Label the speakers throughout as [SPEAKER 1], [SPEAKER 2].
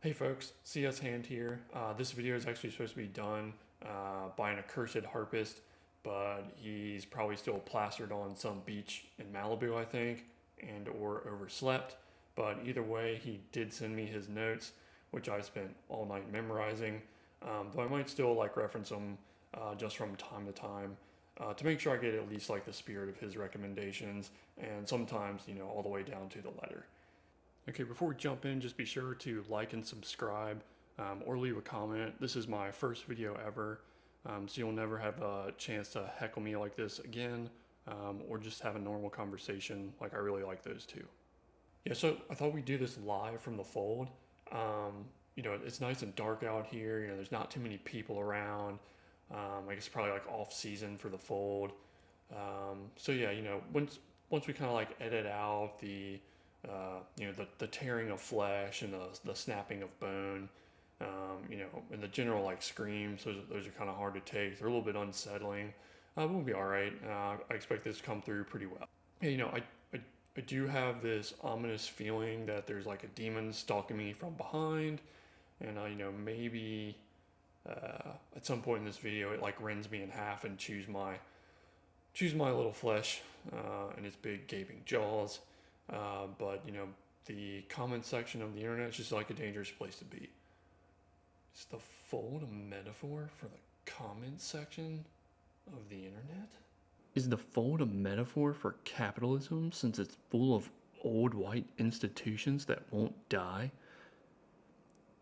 [SPEAKER 1] Hey folks, CS Hand here. This video is actually supposed to be done by an accursed harpist, but he's probably still plastered on some beach in Malibu, I think, and or overslept. But either way, he did send me his notes, which I spent all night memorizing. Though I might still like reference them just from time to time to make sure I get at least like the spirit of his recommendations, and sometimes all the way down to the letter. Okay, before we jump in, just be sure to like and subscribe or leave a comment. This is my first video ever, so you'll never have a chance to heckle me like this again or just have a normal conversation. Like, I really like those too. Yeah, so I thought we'd do this live from the fold. It's nice and dark out here. There's not too many people around. I guess probably like off season for the fold. So yeah, once we kind of like edit out the tearing of flesh and the snapping of bone, and the general like screams. Those are kind of hard to take. They're a little bit unsettling. We'll be all right. I expect this to come through pretty well. Hey, I do have this ominous feeling that there's like a demon stalking me from behind, and maybe at some point in this video it like rends me in half and chews my little flesh and its big gaping jaws. But the comment section of the internet is just like a dangerous place to be. Is the fold a metaphor for the comment section of the internet? Is the fold a metaphor for capitalism since it's full of old white institutions that won't die?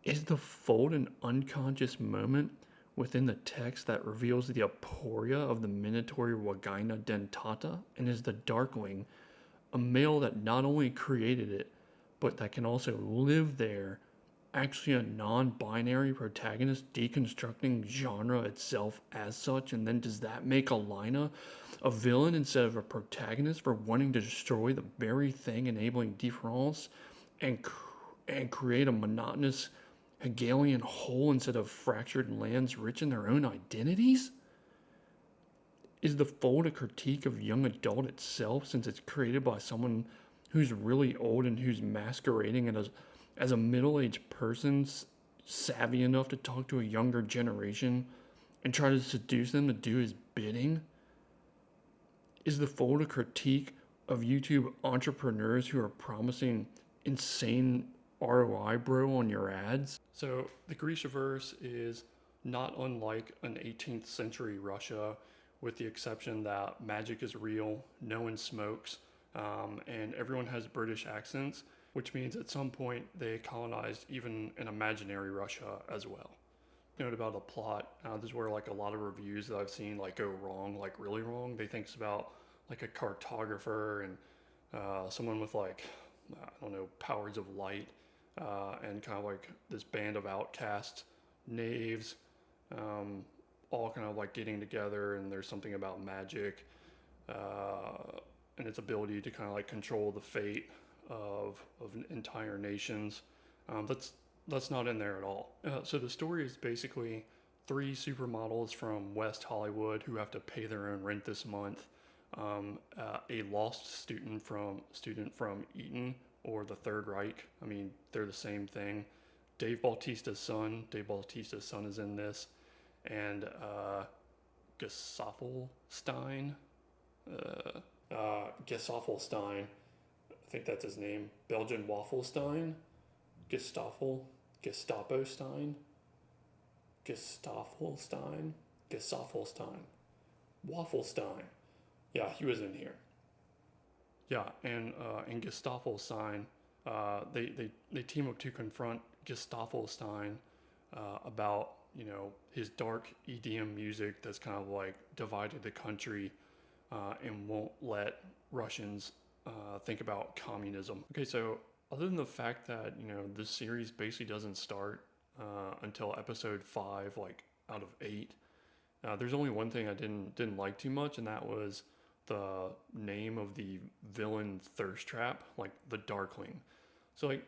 [SPEAKER 1] Is the fold an unconscious moment within the text that reveals the aporia of the Minotaur Vagina Dentata? And is the Darkling a male that not only created it, but that can also live there, actually a non-binary protagonist deconstructing genre itself as such? And then does that make Alina a villain instead of a protagonist for wanting to destroy the very thing enabling difference and create a monotonous Hegelian whole instead of fractured lands rich in their own identities? Is the fold a critique of young adult itself since it's created by someone who's really old and who's masquerading as a middle-aged person savvy enough to talk to a younger generation and try to seduce them to do his bidding? Is the fold a critique of YouTube entrepreneurs who are promising insane ROI, bro, on your ads? So the Grishaverse is not unlike an 18th century Russia, with the exception that magic is real, no one smokes, and everyone has British accents, which means at some point they colonized even an imaginary Russia as well. Note about the plot, this is where like a lot of reviews that I've seen like go wrong, like really wrong. They think it's about like a cartographer and someone with like, I don't know, powers of light, and kind of like this band of outcast knaves, all kind of like getting together, and there's something about magic and its ability to kind of like control the fate of entire nations. That's not in there at all. So the story is basically three supermodels from West Hollywood who have to pay their own rent this month. A lost student from Eton or the Third Reich. I mean, they're the same thing. Dave Bautista's son is in this, and Gesaffelstein, Gesaffelstein, I think that's his name. Belgian Waffelstein, Gestafelstein, Waffelstein. Yeah, he was in here. Yeah, and Gesaffelstein, they team up to confront Gesaffelstein about his dark EDM music that's kind of like divided the country and won't let Russians think about communism. Okay, so other than the fact that this series basically doesn't start until episode 5, like out of 8, there's only one thing I didn't like too much, and that was the name of the villain thirst trap, like the Darkling. So like,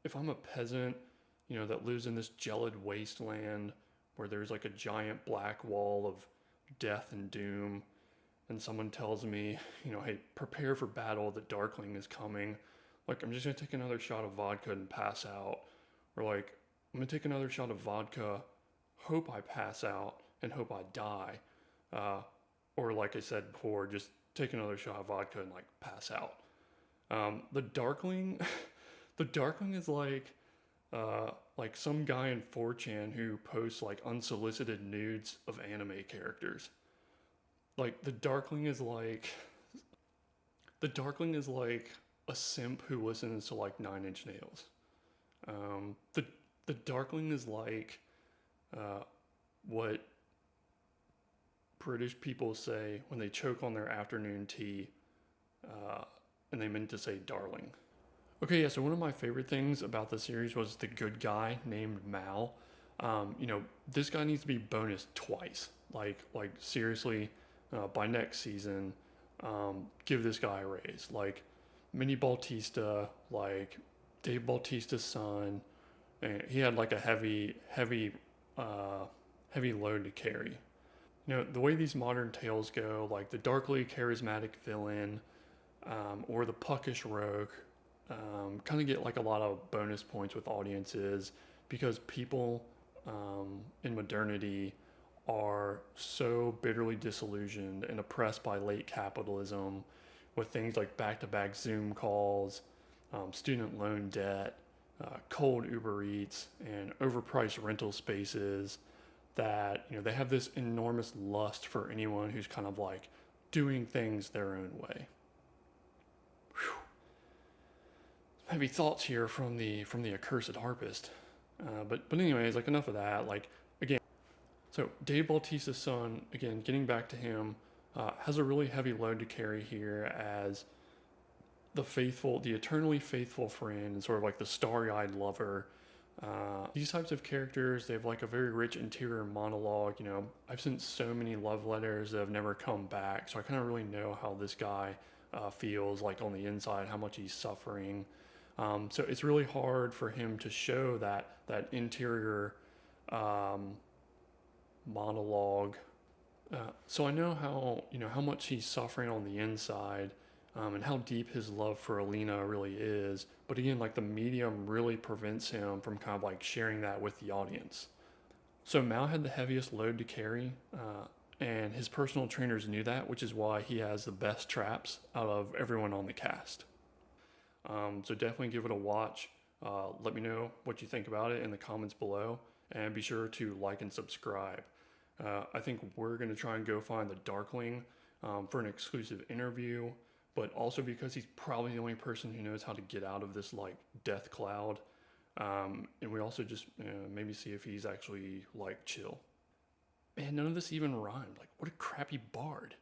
[SPEAKER 1] if I'm a peasant that lives in this gelid wasteland where there's like a giant black wall of death and doom, and someone tells me, hey, prepare for battle, the Darkling is coming. Like, I'm just gonna take another shot of vodka and pass out, or like, I'm gonna take another shot of vodka, hope I pass out, and hope I die. Or like I said before, just take another shot of vodka and like pass out. The Darkling, the Darkling is like some guy in 4chan who posts like unsolicited nudes of anime characters. Like the Darkling is like a simp who listens to like Nine Inch Nails. The Darkling is like what British people say when they choke on their afternoon tea, and they meant to say darling. Okay, yeah, so one of my favorite things about the series was the good guy named Mal. This guy needs to be bonus twice. Like seriously, by next season, give this guy a raise. Like, Mini Bautista, like Dave Bautista's son, and he had like a heavy load to carry. The way these modern tales go, like the darkly charismatic villain, or the puckish rogue, kind of get like a lot of bonus points with audiences because people in modernity are so bitterly disillusioned and oppressed by late capitalism with things like back-to-back Zoom calls, student loan debt, cold Uber Eats, and overpriced rental spaces that they have this enormous lust for anyone who's kind of like doing things their own way. Whew. Heavy thoughts here from the accursed harpist. But anyways, like enough of that. Like again, so Dave Bautista's son, again, getting back to him, has a really heavy load to carry here as the eternally faithful friend, and sort of like the starry-eyed lover. These types of characters, they have like a very rich interior monologue. I've sent so many love letters that have never come back, so I kind of really know how this guy feels like on the inside, how much he's suffering. So it's really hard for him to show that interior monologue. So I know how much he's suffering on the inside, and how deep his love for Alina really is. But again, like the medium really prevents him from kind of like sharing that with the audience. So Mal had the heaviest load to carry, and his personal trainers knew that, which is why he has the best traps out of everyone on the cast. So definitely give it a watch. Let me know what you think about it in the comments below, and be sure to like and subscribe. I think we're going to try and go find the Darkling for an exclusive interview, but also because he's probably the only person who knows how to get out of this like death cloud. And we also just maybe see if he's actually like chill. Man, none of this even rhymed. Like, what a crappy bard.